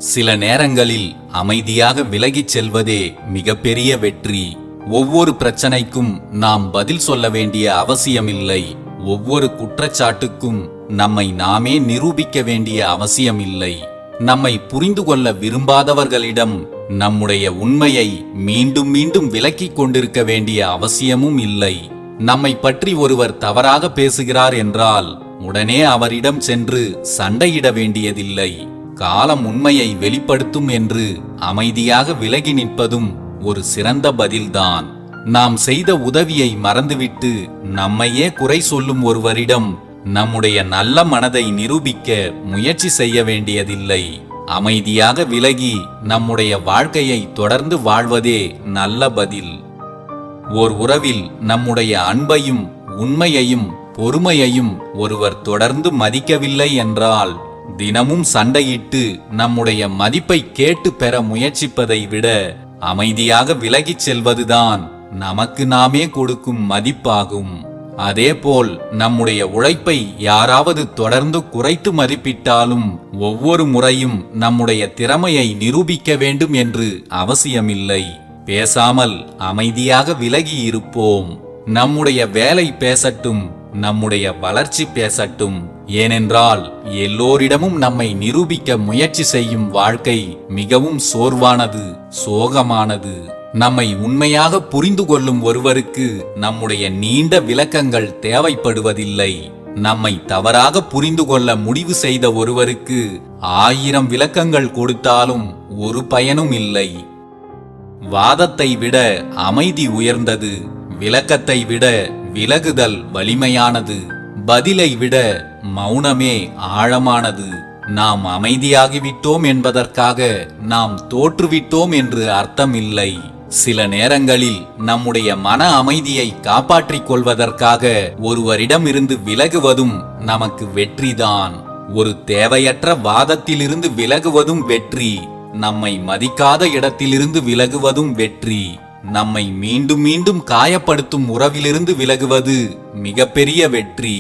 சில நேரங்களில் அமைதியாக விலகிச் செல்வதே மிகப்பெரிய வெற்றி. ஒவ்வொரு பிரச்சனைக்கும் நாம் பதில் சொல்ல வேண்டிய அவசியமில்லை. ஒவ்வொரு குற்றச்சாட்டுக்கும் நம்மை நாமே நிரூபிக்க வேண்டிய அவசியமில்லை. நம்மை புரிந்து கொள்ள விரும்பாதவர்களிடம் நம்முடைய உண்மையை மீண்டும் மீண்டும் விலக்கிக் கொண்டிருக்க வேண்டிய அவசியமும் இல்லை. நம்மை பற்றி ஒருவர் தவறாக பேசுகிறார் என்றால் உடனே அவரிடம் சென்று சண்டையிட வேண்டியதில்லை. காலம் உண்மையை வெளிப்படுத்தும் என்று அமைதியாக விலகி நிற்பதும் ஒரு சிறந்த பதில்தான். நாம் செய்த உதவியை மறந்துவிட்டு நம்மையே குறை சொல்லும் ஒருவரிடம் நம்முடைய நல்ல மனதை நிரூபிக்க முயற்சி செய்ய வேண்டியதில்லை. அமைதியாக விலகி நம்முடைய வாழ்க்கையை தொடர்ந்து வாழ்வதே நல்ல பதில். ஓர் உறவில் நம்முடைய அன்பையும் உண்மையையும் பொறுமையையும் ஒருவர் தொடர்ந்து மதிக்கவில்லை என்றால் தினமும் சண்டையிட்டு நம்முடைய மதிப்பை கேட்டு பெற முயற்சிப்பதை விட அமைதியாக விலகிச் செல்வதுதான் நமக்கு நாமே கொடுக்கும் மதிப்பாகும். அதேபோல் நம்முடைய உழைப்பை யாராவது தொடர்ந்து குறைத்து மதிப்பிட்டாலும் ஒவ்வொரு முறையும் நம்முடைய திறமையை நிரூபிக்க வேண்டும் என்று அவசியமில்லை. பேசாமல் அமைதியாக விலகி இருப்போம். நம்முடைய வேலை பேசட்டும், நம்முடைய வளர்ச்சி பேசட்டும். ஏனென்றால் எல்லோரிடமும் நம்மை நிரூபிக்க முயற்சி செய்யும் வாழ்க்கை மிகவும் சோர்வானது, சோகமானது. நம்மை உண்மையாக புரிந்து கொள்ளும் ஒருவருக்கு நம்முடைய நீண்ட விளக்கங்கள் தேவைப்படுவதில்லை. நம்மை தவறாக புரிந்து கொள்ள முடிவு செய்த ஒருவருக்கு 1000 விளக்கங்கள் கொடுத்தாலும் ஒரு பயனும் இல்லை. வாதத்தை விட அமைதி உயர்ந்தது. விளக்கத்தை விட விலகுதல் வலிமையானது. பதிலை விட மௌனமே ஆழமானது. நாம் அமைதியாகிவிட்டோம் என்பதற்காக நாம் தோற்றுவிட்டோம் என்று அர்த்தமில்லை. சில நேரங்களில் நம்முடைய மன அமைதியை காப்பாற்றிக் கொள்வதற்காக ஒருவரிடமிருந்து விலகுவதும் நமக்கு வெற்றிதான். ஒரு தேவையற்ற வாதத்திலிருந்து விலகுவதும் வெற்றி. நம்மை மதிக்காத இடத்திலிருந்து விலகுவதும் வெற்றி. நம்மை மீண்டும் மீண்டும் காயப்படுத்தும் உறவிலிருந்து விலகுவது மிகப்பெரிய வெற்றி.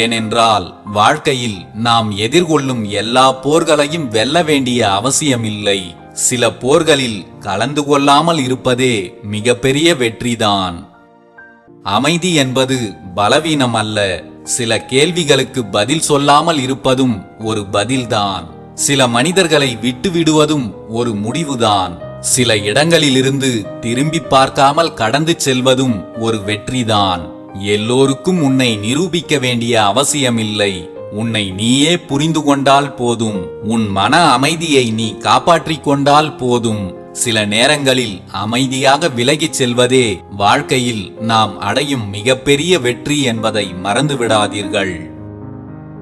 ஏனென்றால் வாழ்க்கையில் நாம் எதிர்கொள்ளும் எல்லா போர்களையும் வெல்ல வேண்டிய அவசியமில்லை. சில போர்களில் கலந்து கொள்ளாமல் இருப்பதே மிகப்பெரிய வெற்றிதான். அமைதி என்பது பலவீனம் அல்ல. சில கேள்விகளுக்கு பதில் சொல்லாமல் இருப்பதும் ஒரு பதில்தான். சில மனிதர்களை விட்டுவிடுவதும் ஒரு முடிவுதான். சில இடங்களிலிருந்து திரும்பி பார்க்காமல் கடந்து செல்வதும் ஒரு வெற்றிதான். எல்லோருக்கும் உன்னை நிரூபிக்க வேண்டிய அவசியமில்லை. உன்னை நீயே புரிந்து கொண்டால் போதும். உன் மன அமைதியை நீ காப்பாற்றிக் கொண்டால் போதும். சில நேரங்களில் அமைதியாக விலகிச் செல்வதே வாழ்க்கையில் நாம் அடையும் மிகப்பெரிய வெற்றி என்பதை மறந்துவிடாதீர்கள்.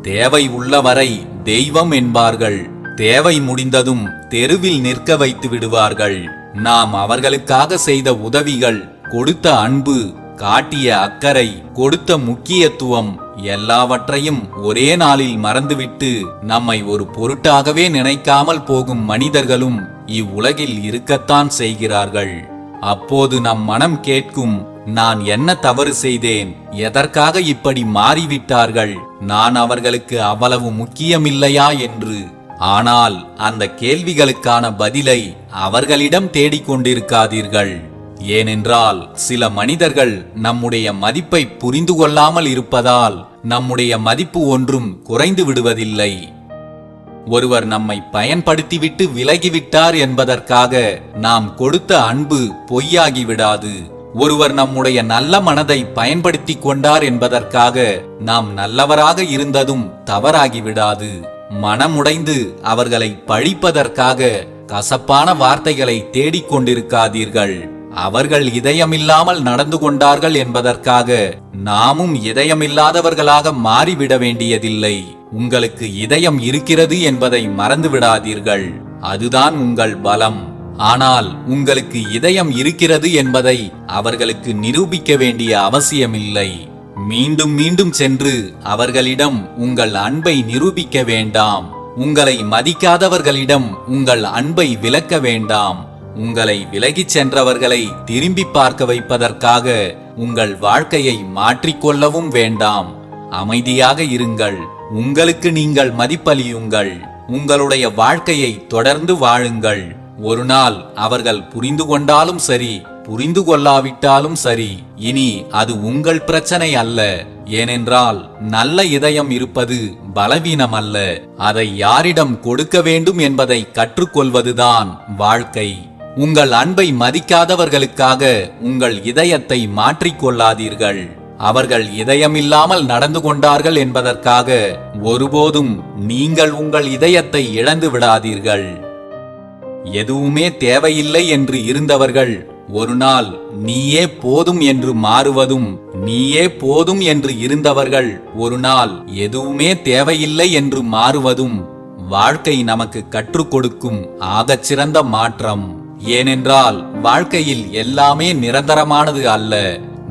தேவை உள்ளவரை தெய்வம் என்பார்கள். தேவை முடிந்ததும் தெருவில் நிற்க வைத்து விடுவார்கள். நாம் அவர்களுக்காக செய்த உதவிகள், கொடுத்த அன்பு, காட்டிய அக்கறை, கொடுத்த முக்கியத்துவம் எல்லாவற்றையும் ஒரே நாளில் மறந்துவிட்டு நம்மை ஒரு பொருட்டாகவே நினைக்காமல் போகும் மனிதர்களும் இவ்வுலகில் இருக்கத்தான் செய்கிறார்கள். அப்போது நம் மனம் கேட்கும், நான் என்ன தவறு செய்தேன்? எதற்காக இப்படி மாறிவிட்டார்கள்? நான் அவர்களுக்கு அவ்வளவு முக்கியமில்லையா என்று. ஆனால் அந்த கேள்விகளுக்கான பதிலை அவர்களிடம் தேடிக்கொண்டிருக்காதீர்கள். ஏனென்றால் சில மனிதர்கள் நம்முடைய மதிப்பை புரிந்து கொள்ளாமல் இருப்பதால் நம்முடைய மதிப்பு ஒன்றும் குறைந்து விடுவதில்லை. ஒருவர் நம்மை பயன்படுத்திவிட்டு விலகிவிட்டார் என்பதற்காக நாம் கொடுத்த அன்பு பொய்யாகி விடாது. ஒருவர் நம்முடைய நல்ல மனதை பயன்படுத்தி கொண்டார் என்பதற்காக நாம் நல்லவராக இருந்ததும் தவறாகிவிடாது. மனமுடைந்து அவர்களை பழிப்பதற்காக கசப்பான வார்த்தைகளை தேடிக்கொண்டிருக்காதீர்கள். அவர்கள் இதயமில்லாமல் நடந்து கொண்டார்கள் என்பதற்காக நாமும் இதயமில்லாதவர்களாக மாறிவிட வேண்டியதில்லை. உங்களுக்கு இதயம் இருக்கிறது என்பதை மறந்துவிடாதீர்கள். அதுதான் உங்கள் பலம். ஆனால் உங்களுக்கு இதயம் இருக்கிறது என்பதை அவர்களுக்கு நிரூபிக்க வேண்டிய அவசியமில்லை. மீண்டும் மீண்டும் சென்று அவர்களிடம் உங்கள் அன்பை நிரூபிக்க வேண்டாம். உங்களை மதிக்காதவர்களிடம் உங்கள் அன்பை விலக்க வேண்டாம். உங்களை விலகிச் சென்றவர்களை திரும்பி பார்க்க வைப்பதற்காக உங்கள் வாழ்க்கையை மாற்றிக்கொள்ளவும் வேண்டாம். அமைதியாக இருங்கள். உங்களுக்கு நீங்கள் மதிப்பளியுங்கள். உங்களுடைய வாழ்க்கையை தொடர்ந்து வாழுங்கள். ஒரு நாள் அவர்கள் புரிந்து கொண்டாலும் சரி, புரிந்து கொள்ளாவிட்டாலும் சரி, இனி அது உங்கள் பிரச்சனை அல்ல. ஏனென்றால் நல்ல இதயம் இருப்பது பலவீனம் அல்ல, அதை யாரிடம் கொடுக்க வேண்டும் என்பதை கற்றுக்கொள்வதுதான் வாழ்க்கை. உங்கள் அன்பை மதிக்காதவர்களுக்காக உங்கள் இதயத்தை மாற்றிக்கொள்ளாதீர்கள். அவர்கள் இதயமில்லாமல் நடந்து கொண்டார்கள் என்பதற்காக ஒருபோதும் நீங்கள் உங்கள் இதயத்தை இழந்து விடாதீர்கள். எதுவுமே தேவையில்லை என்று இருந்தவர்கள் ஒரு நாள் நீயே போதும் என்று மாறுவதும், நீயே போதும் என்று இருந்தவர்கள் ஒரு நாள் எதுவுமே தேவையில்லை என்று மாறுவதும் வாழ்க்கை நமக்கு கற்றுக் கொடுக்கும் ஆகச்சிறந்த மாற்றம். ஏனென்றால் வாழ்க்கையில் எல்லாமே நிரந்தரமானது அல்ல.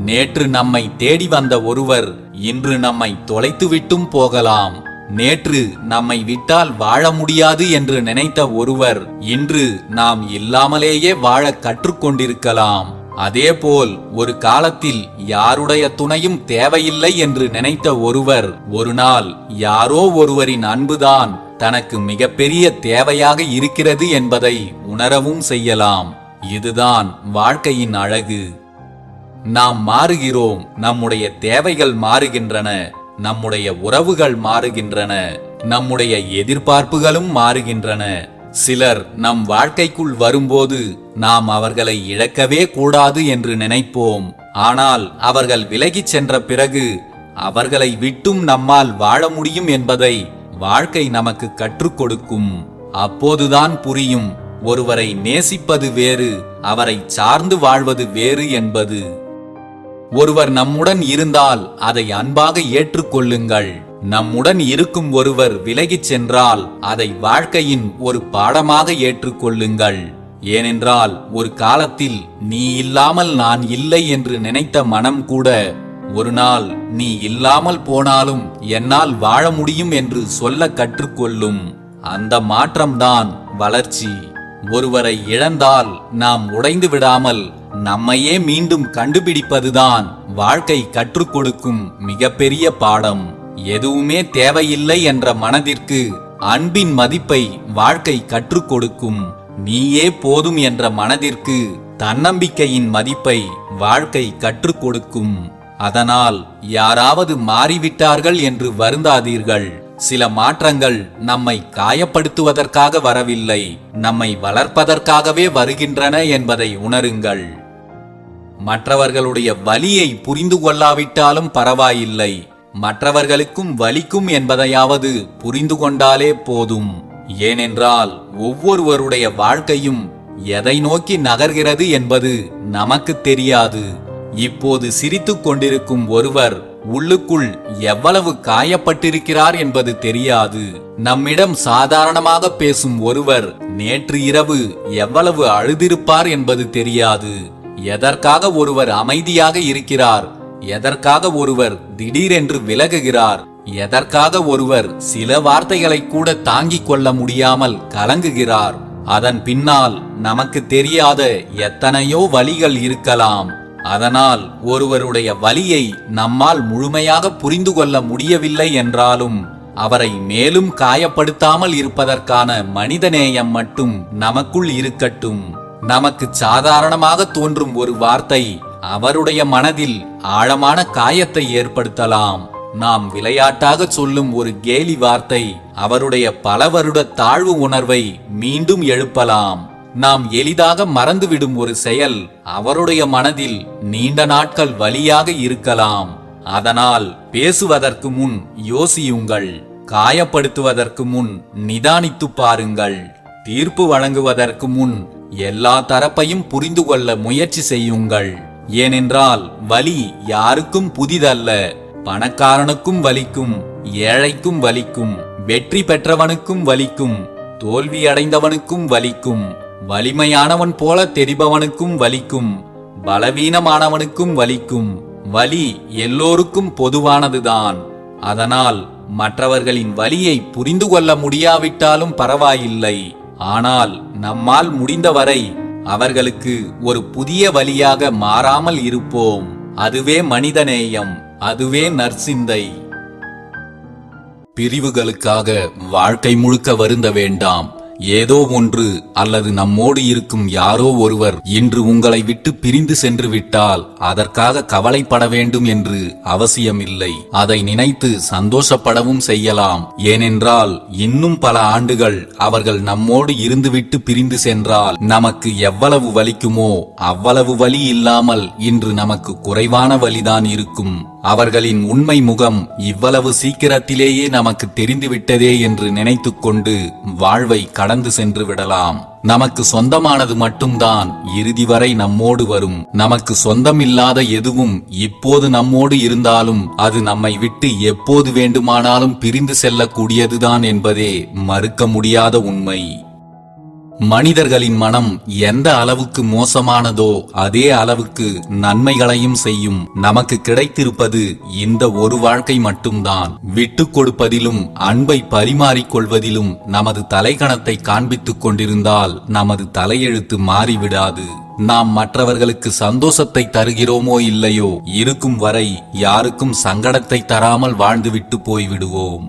நேற்று நம்மை தேடி வந்த ஒருவர் இன்று நம்மை தொலைத்துவிட்டும் போகலாம். நேற்று நம்மை விட்டால் வாழ முடியாது என்று நினைத்த ஒருவர் இன்று நாம் இல்லாமலேயே வாழ கற்றுக்கொண்டிருக்கலாம். அதேபோல் ஒரு காலத்தில் யாருடைய துணையும் தேவையில்லை என்று நினைத்த ஒருவர் ஒரு நாள் யாரோ ஒருவரின் அன்புதான் தனக்கு மிகப்பெரிய தேவையாக இருக்கிறது என்பதை உணரவும் செய்யலாம். இதுதான் வாழ்க்கையின் அழகு. நாம் மாறுகிறோம், நம்முடைய தேவைகள் மாறுகின்றன, நம்முடைய உறவுகள் மாறுகின்றன, நம்முடைய எதிர்பார்ப்புகளும் மாறுகின்றன. சிலர் நம் வாழ்க்கைக்குள் வரும்போது நாம் அவர்களை இழக்கவே கூடாது என்று நினைப்போம். ஆனால் அவர்கள் விலகிச் சென்ற பிறகு அவர்களை விட்டும் நம்மால் வாழ முடியும் என்பதை வாழ்க்கை நமக்கு கற்றுக் கொடுக்கும். அப்போதுதான் புரியும், ஒருவரை நேசிப்பது வேறு, அவரை சார்ந்து வாழ்வது வேறு என்பது. ஒருவர் நம்முடன் இருந்தால் அதை அன்பாக ஏற்றுக்கொள்ளுங்கள். நம்முடன் இருக்கும் ஒருவர் விலகிச் சென்றால் அதை வாழ்க்கையின் ஒரு பாடமாக ஏற்றுக்கொள்ளுங்கள். ஏனென்றால் ஒரு காலத்தில் நீ இல்லாமல் நான் இல்லை என்று நினைத்த மனம் கூட ஒரு நாள் நீ இல்லாமல் போனாலும் என்னால் வாழ முடியும் என்று சொல்ல கற்றுக்கொள்ளும். அந்த மாற்றம்தான் வளர்ச்சி. ஒருவரை இழந்தால் நாம் உடைந்து விடாமல் நம்மையே மீண்டும் கண்டுபிடிப்பதுதான் வாழ்க்கை கற்றுக் கொடுக்கும் மிகப்பெரிய பாடம். எதுவுமே தேவையில்லை என்ற மனதிற்கு அன்பின் மதிப்பை வாழ்க்கை கற்றுக் கொடுக்கும். நீயே போதும் என்ற மனதிற்கு தன்னம்பிக்கையின் மதிப்பை வாழ்க்கை கற்றுக் கொடுக்கும். அதனால் யாராவது மாறிவிட்டார்கள் என்று வருந்தாதீர்கள். சில மாற்றங்கள் நம்மை காயப்படுத்துவதற்காக வரவில்லை, நம்மை வளர்ப்பதற்காகவே வருகின்றன என்பதை உணருங்கள். மற்றவர்களுடைய வலியை புரிந்து கொள்ளாவிட்டாலும் பரவாயில்லை, மற்றவர்களுக்கும் வலிக்கும் என்பதையாவது புரிந்து கொண்டாலே போதும். ஏனென்றால் ஒவ்வொருவருடைய வாழ்க்கையும் எதை நோக்கி நகர்கிறது என்பது நமக்கு தெரியாது. இப்போது சிரித்துக் கொண்டிருக்கும் ஒருவர் உள்ளுக்குள் எவ்வளவு காயப்பட்டிருக்கிறார் என்பது தெரியாது. நம்மிடம் சாதாரணமாக பேசும் ஒருவர் நேற்று இரவு எவ்வளவு அழுதிருப்பார் என்பது தெரியாது. எதற்காக ஒருவர் அமைதியாக இருக்கிறார், எதற்காக ஒருவர் திடீரென்று விலகுகிறார், எதற்காக ஒருவர் சில வார்த்தைகளை கூட தாங்கிக் கொள்ள முடியாமல் கலங்குகிறார், அதன் பின்னால் நமக்கு தெரியாத எத்தனையோ வழிகள் இருக்கலாம். அதனால் ஒருவருடைய வலியை நம்மால் முழுமையாக புரிந்து கொள்ள முடியவில்லை என்றாலும் அவரை மேலும் காயப்படுத்தாமல் இருப்பதற்கான மனிதநேயம் மட்டும் நமக்குள் இருக்கட்டும். நமக்கு சாதாரணமாக தோன்றும் ஒரு வார்த்தை அவருடைய மனதில் ஆழமான காயத்தை ஏற்படுத்தலாம். நாம் விளையாட்டாக சொல்லும் ஒரு கேலி வார்த்தை அவருடைய பல வருட தாழ்வு உணர்வை மீண்டும் எழுப்பலாம். நாம் எளிதாக மறந்துவிடும் ஒரு செயல் அவருடைய மனதில் நீண்ட நாட்கள் வலியாக இருக்கலாம். அதனால் பேசுவதற்கு முன் யோசியுங்கள், காயப்படுத்துவதற்கு முன் நிதானித்து பாருங்கள், தீர்ப்பு வழங்குவதற்கு முன் எல்லா தரப்பையும் புரிந்து கொள்ள முயற்சி செய்யுங்கள். ஏனென்றால் வலி யாருக்கும் புதிதல்ல. பணக்காரனுக்கும் வலிக்கும், ஏழைக்கும் வலிக்கும், வெற்றி பெற்றவனுக்கும் வலிக்கும், தோல்வி அடைந்தவனுக்கும் வலிக்கும், வலிமையானவன் போல தெரிபவனுக்கும் வலிக்கும், பலவீனமானவனுக்கும் வலிக்கும். வலி எல்லோருக்கும் பொதுவானதுதான். அதனால் மற்றவர்களின் வலியை புரிந்து கொள்ள முடியாவிட்டாலும் பரவாயில்லை. ஆனால் நம்மால் முடிந்தவரை அவர்களுக்கு ஒரு புதிய வழியாக மாறாமல் இருப்போம். அதுவே மனிதநேயம், அதுவே நற்சிந்தை. பிரிவுகளுக்காக வாழ்க்கை முழுக்க வருந்த வேண்டாம். ஏதோ ஒன்று அல்லது நம்மோடு இருக்கும் யாரோ ஒருவர் இன்று உங்களை விட்டு பிரிந்து சென்று விட்டால் அதற்காக கவலைப்பட வேண்டும் என்று அவசியமில்லை. அதை நினைத்து சந்தோஷப்படவும் செய்யலாம். ஏனென்றால் இன்னும் பல ஆண்டுகள் அவர்கள் நம்மோடு இருந்துவிட்டு பிரிந்து சென்றால் நமக்கு எவ்வளவு வலிக்குமோ அவ்வளவு வலி இல்லாமல் இன்று நமக்கு குறைவான வலிதான் இருக்கும். அவர்களின் உண்மை முகம் இவ்வளவு சீக்கிரத்திலேயே நமக்கு தெரிந்துவிட்டதே என்று நினைத்துக் கொண்டு வாழ்வை கடந்து சென்று விடலாம். நமக்கு சொந்தமானது மட்டும்தான் இறுதி வரை நம்மோடு வரும். நமக்கு சொந்தமில்லாத எதுவும் இப்போது நம்மோடு இருந்தாலும் அது நம்மை விட்டு எப்போது வேண்டுமானாலும் பிரிந்து செல்லக்கூடியதுதான் என்பதே மறுக்க முடியாத உண்மை. மனிதர்களின் மனம் எந்த அளவுக்கு மோசமானதோ அதே அளவுக்கு நன்மைகளையும் செய்யும். நமக்கு கிடைத்திருப்பது இந்த ஒரு வாழ்க்கை மட்டும்தான். விட்டு கொடுப்பதிலும் அன்பை பரிமாறிக்கொள்வதிலும் நமது தலைக்கணத்தை காண்பித்துக் கொண்டிருந்தால் நமது தலையெழுத்து மாறிவிடாது. நாம் மற்றவர்களுக்கு சந்தோஷத்தை தருகிறோமோ இல்லையோ, இருக்கும் வரை யாருக்கும் சங்கடத்தை தராமல் வாழ்ந்துவிட்டு போய்விடுவோம்.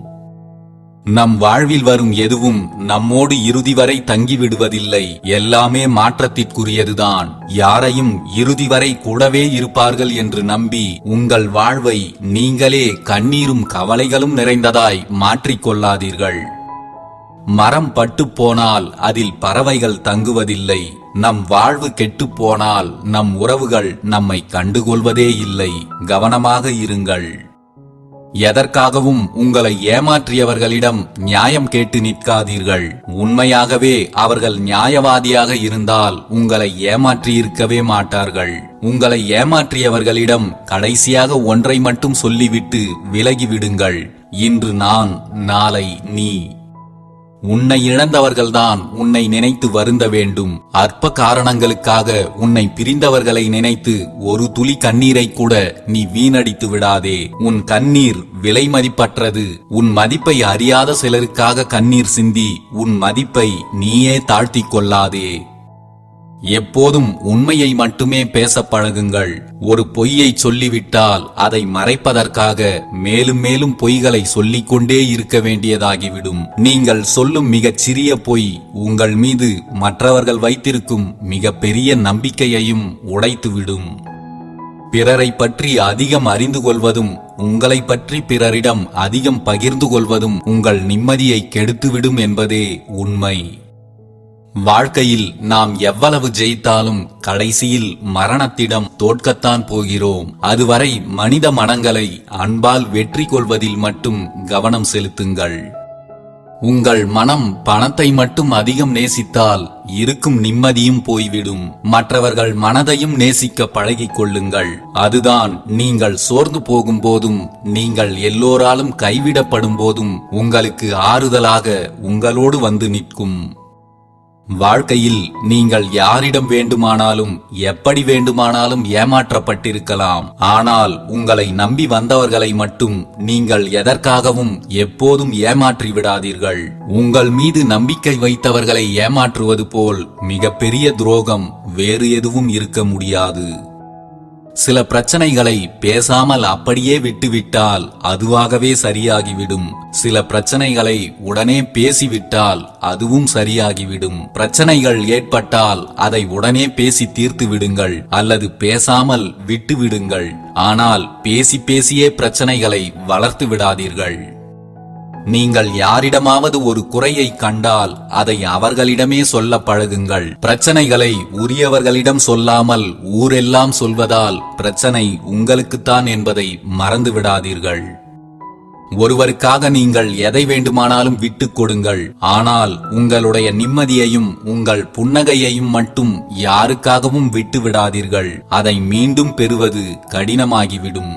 நம் வாழ்வில் வரும் எதுவும் நம்மோடு இறுதி வரை தங்கிவிடுவதில்லை. எல்லாமே மாற்றத்திற்குரியதுதான். யாரையும் இறுதி வரை கூடவே இருப்பார்கள் என்று நம்பி உங்கள் வாழ்வை நீங்களே கண்ணீரும் கவலைகளும் நிறைந்ததாய் மாற்றிக்கொள்ளாதீர்கள். மரம் பட்டு போனால் அதில் பறவைகள் தங்குவதில்லை. நம் வாழ்வு கெட்டு போனால் நம் உறவுகள் நம்மை கண்டுகொள்வதே இல்லை. கவனமாக இருங்கள். எதற்காகவும் உங்களை ஏமாற்றியவர்களிடம் நியாயம் கேட்டு நிற்காதீர்கள். உண்மையாகவே அவர்கள் நியாயவாதியாக இருந்தால் உங்களை ஏமாற்றியிருக்கவே மாட்டார்கள். உங்களை ஏமாற்றியவர்களிடம் கடைசியாக ஒன்றை மட்டும் சொல்லிவிட்டு விலகிவிடுங்கள். இன்று நான், நாளை நீ. உன்னை இழந்தவர்கள்தான் உன்னை நினைத்து வருந்த வேண்டும். அற்ப காரணங்களுக்காக உன்னை பிரிந்தவர்களை நினைத்து ஒரு துளி கண்ணீரை கூட நீ வீணடித்து விடாதே. உன் கண்ணீர் விலை மதிப்பற்றது. உன் மதிப்பை அறியாத சிலருக்காக கண்ணீர் சிந்தி உன் மதிப்பை நீயே தாழ்த்திக் கொள்ளாதே. எப்போதும் உண்மையை மட்டுமே பேச பழகுங்கள். ஒரு பொய்யை சொல்லிவிட்டால் அதை மறைப்பதற்காக மேலும் மேலும் பொய்களை சொல்லிக்கொண்டே இருக்க வேண்டியதாகிவிடும். நீங்கள் சொல்லும் மிகச் சிறிய பொய் உங்கள் மீது மற்றவர்கள் வைத்திருக்கும் மிகப்பெரிய நம்பிக்கையையும் உடைத்துவிடும். பிறரை பற்றி அதிகம் அறிந்து கொள்வதும் உங்களை பற்றி பிறரிடம் அதிகம் பகிர்ந்து கொள்வதும் உங்கள் நிம்மதியை கெடுத்துவிடும் என்பதே உண்மை. வாழ்க்கையில் நாம் எவ்வளவு ஜெயித்தாலும் கடைசியில் மரணத்திடம் தோற்கத்தான் போகிறோம். அதுவரை மனித மனங்களை அன்பால் வெற்றி கொள்வதில் மட்டும் கவனம் செலுத்துங்கள். உங்கள் மனம் பணத்தை மட்டும் அதிகம் நேசித்தால் இருக்கும் நிம்மதியும் போய்விடும். மற்றவர்கள் மனதையும் நேசிக்க பழகிக் கொள்ளுங்கள். அதுதான் நீங்கள் சோர்ந்து போகும் போதும் நீங்கள் எல்லோராலும் கைவிடப்படும் போதும் உங்களுக்கு ஆறுதலாக உங்களோடு வந்து நிற்கும். வாழ்க்கையில் நீங்கள் யாரிடம் வேண்டுமானாலும் எப்படி வேண்டுமானாலும் ஏமாற்றப்பட்டிருக்கலாம். ஆனால் உங்களை நம்பி வந்தவர்களை மட்டும் நீங்கள் எதற்காகவும் எப்போதும் ஏமாற்றி விடாதீர்கள். உங்கள் மீது நம்பிக்கை வைத்தவர்களை ஏமாற்றுவது போல் மிகப்பெரிய துரோகம் வேறு எதுவும் இருக்க முடியாது. சில பிரச்சனைகளை பேசாமல் அப்படியே விட்டுவிட்டால் அதுவாகவே சரியாகிவிடும். சில பிரச்சனைகளை உடனே பேசிவிட்டால் அதுவும் சரியாகிவிடும். பிரச்சனைகள் ஏற்பட்டால் அதை உடனே பேசி தீர்த்து விடுங்கள் அல்லது பேசாமல் விட்டு விடுங்கள். ஆனால் பேசி பேசியே பிரச்சனைகளை வளர்த்து விடாதீர்கள். நீங்கள் யாரிடமாவது ஒரு குறையை கண்டால் அதை அவர்களிடமே சொல்ல பழகுங்கள். பிரச்சனைகளை உரியவர்களிடம் சொல்லாமல் ஊரெல்லாம் சொல்வதால் பிரச்சனை உங்களுக்குத்தான் என்பதை மறந்து விடாதீர்கள். ஒருவருக்காக நீங்கள் எதை வேண்டுமானாலும் விட்டுக் கொடுங்கள். ஆனால் உங்களுடைய நிம்மதியையும் உங்கள் புன்னகையையும் மட்டும் யாருக்காகவும் விட்டு விடாதீர்கள். அதை மீண்டும் பெறுவது கடினமாகிவிடும்.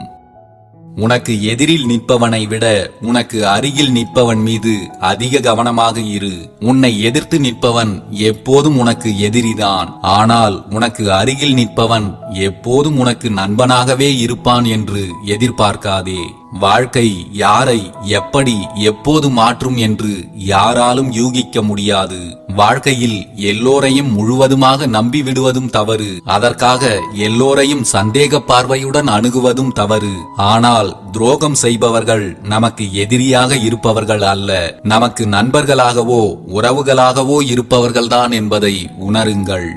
உனக்கு எதிரில் நிற்பவனை விட உனக்கு அருகில் நிற்பவன் மீது அதிக கவனமாக இரு. உன்னை எதிர்த்து நிற்பவன் எப்போதும் உனக்கு எதிரிதான். ஆனால் உனக்கு அருகில் நிற்பவன் எப்போதும் உனக்கு நண்பனாகவே இருப்பான் என்று எதிர்பார்க்காதே. வாழ்க்கை யாரை எப்படி எப்போது மாற்றும் என்று யாராலும் யூகிக்க முடியாது. வாழ்க்கையில் எல்லோரையும் முழுவதுமாக நம்பி விடுவதும் தவறு. அதற்காக எல்லோரையும் சந்தேக பார்வையுடன் அணுகுவதும் தவறு. ஆனால் துரோகம் செய்பவர்கள் நமக்கு எதிரியாக இருப்பவர்கள் அல்ல, நமக்கு நண்பர்களாகவோ உறவுகளாகவோ இருப்பவர்கள்தான் என்பதை உணருங்கள்.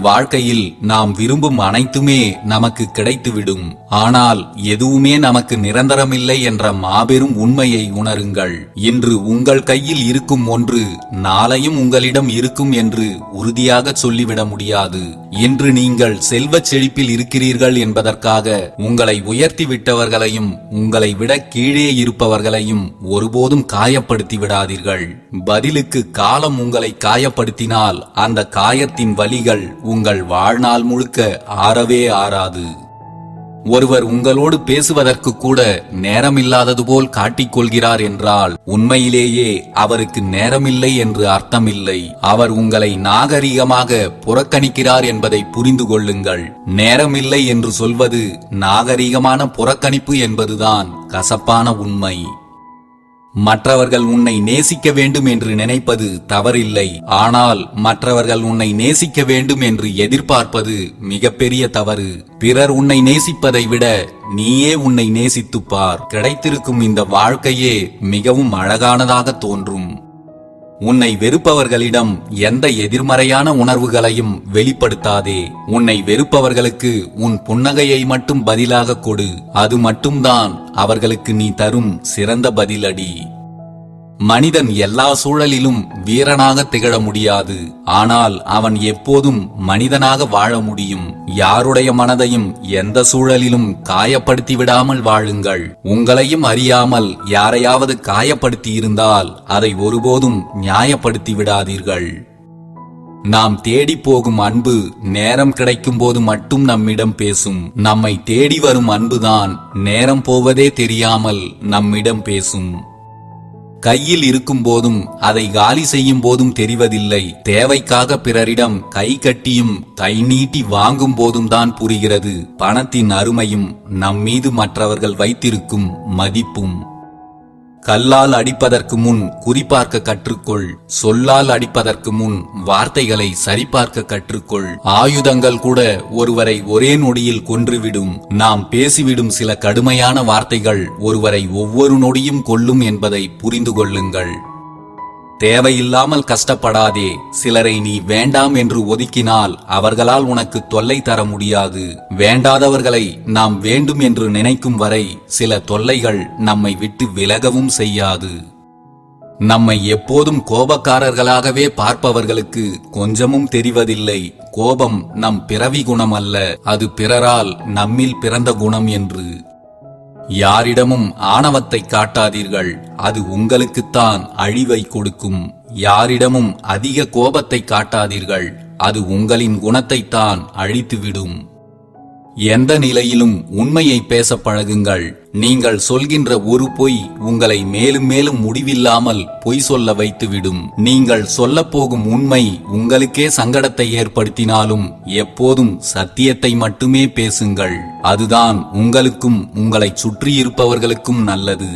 வாழ்க்கையில் நாம் விரும்பும் அனைத்துமே நமக்கு கிடைத்துவிடும். ஆனால் எதுவுமே நமக்கு நிரந்தரமில்லை என்ற மாபெரும் உண்மையை உணருங்கள். இன்று உங்கள் கையில் இருக்கும் ஒன்று நாளையும் உங்களிடம் இருக்கும் என்று உறுதியாக சொல்லிவிட முடியாது. இன்று நீங்கள் செல்வச் செழிப்பில் இருக்கிறீர்கள் என்பதற்காக உங்களை உயர்த்தி விட்டவர்களையும் உங்களை விட கீழே இருப்பவர்களையும் ஒருபோதும் காயப்படுத்தி விடாதீர்கள். பதிலுக்கு காலம் உங்களை காயப்படுத்தினால் அந்த காயத்தின் வலிகள் உங்கள் வாழ்நாள் முழுக்க ஆறவே ஆறாது. ஒருவர் உங்களோடு பேசுவதற்கு கூட நேரமில்லாதது போல் காட்டிக்கொள்கிறார் என்றால் உண்மையிலேயே அவருக்கு நேரமில்லை என்று அர்த்தமில்லை. அவர் உங்களை நாகரிகமாக புறக்கணிக்கிறார் என்பதை புரிந்து கொள்ளுங்கள். நேரமில்லை என்று சொல்வது நாகரிகமான புறக்கணிப்பு என்பதுதான் கசப்பான உண்மை. மற்றவர்கள் உன்னை நேசிக்க வேண்டும் என்று நினைப்பது தவறில்லை. ஆனால் மற்றவர்கள் உன்னை நேசிக்க வேண்டும் என்று எதிர்பார்ப்பது மிகப்பெரிய தவறு. பிறர் உன்னை நேசிப்பதை விட நீயே உன்னை நேசித்துப்பார். கிடைத்திருக்கும் இந்த வாழ்க்கையே மிகவும் அழகானதாக தோன்றும். உன்னை வெறுப்பவர்களிடம் எந்த எதிர்மறையான உணர்வுகளையும் வெளிப்படுத்தாதே. உன்னை வெறுப்பவர்களுக்கு உன் புன்னகையை மட்டும் பதிலாக கொடு. அது மட்டும்தான் அவர்களுக்கு நீ தரும் சிறந்த பதிலடி. மனிதன் எல்லா சூழலிலும் வீரனாக திகழ முடியாது. ஆனால் அவன் எப்போதும் மனிதனாக வாழ முடியும். யாருடைய மனதையும் எந்த சூழலிலும் காயப்படுத்தி விடாமல் வாழுங்கள். உங்களையும் அறியாமல் யாரையாவது காயப்படுத்தி இருந்தால் அதை ஒருபோதும் நியாயப்படுத்தி விடாதீர்கள். நாம் தேடி போகும் அன்பு நேரம் கிடைக்கும் போது மட்டும் நம்மிடம் பேசும். நம்மை தேடி வரும் அன்புதான் நேரம் போவதே தெரியாமல் நம்மிடம் பேசும். கையில் இருக்கும் போதும் அதை காலி செய்யும் போதும் தெரிவதில்லை. தேவைக்காக பிறரிடம் கை கட்டியும் கை நீட்டி வாங்கும் போதும் தான் புரிகிறது பணத்தின் அருமையும் நம்மீது மற்றவர்கள் வைத்திருக்கும் மதிப்பும். கல்லால் அடிப்பதற்கு முன் குறிபார்க்க கற்றுக்கொள். சொல்லால் அடிப்பதற்கு முன் வார்த்தைகளை சரிபார்க்க கற்றுக்கொள். ஆயுதங்கள் கூட ஒருவரை ஒரே நொடியில் கொன்றுவிடும். நாம் பேசிவிடும் சில கடுமையான வார்த்தைகள் ஒருவரை ஒவ்வொரு நொடியும் கொல்லும் என்பதை புரிந்து கொள்ளுங்கள். தேவையில்லாமல் கஷ்டப்படாதே. சிலரை நீ வேண்டாம் என்று ஒதுக்கினால் அவர்களால் உனக்கு தொல்லை தர முடியாது. வேண்டாதவர்களை நாம் வேண்டும் என்று நினைக்கும் வரை சில தொல்லைகள் நம்மை விட்டு விலகவும் செய்யாது. நம்மை எப்போதும் கோபக்காரர்களாகவே பார்ப்பவர்களுக்கு கொஞ்சமும் தெரிவதில்லை கோபம் நம் பிறவி குணம் அல்ல, அது பிறரால் நம்மில் பிறந்த குணம் என்று. யாரிடமும் ஆணவத்தை காட்டாதீர்கள், அது உங்களுக்குத்தான் அழிவை கொடுக்கும். யாரிடமும் அதிக கோபத்தை காட்டாதீர்கள், அது உங்களின் குணத்தைத்தான் அழித்துவிடும். எந்த நிலையிலும் உண்மையை பேச பழகுங்கள். நீங்கள் சொல்கின்ற ஒரு பொய் உங்களை மேலும் மேலும் முடிவில்லாமல் பொய் சொல்ல வைத்துவிடும். நீங்கள் சொல்ல போகும் உண்மை உங்களுக்கே சங்கடத்தை ஏற்படுத்தினாலும் எப்போதும் சத்தியத்தை மட்டுமே பேசுங்கள். அதுதான் உங்களுக்கும் உங்களை சுற்றியிருப்பவர்களுக்கும் நல்லது.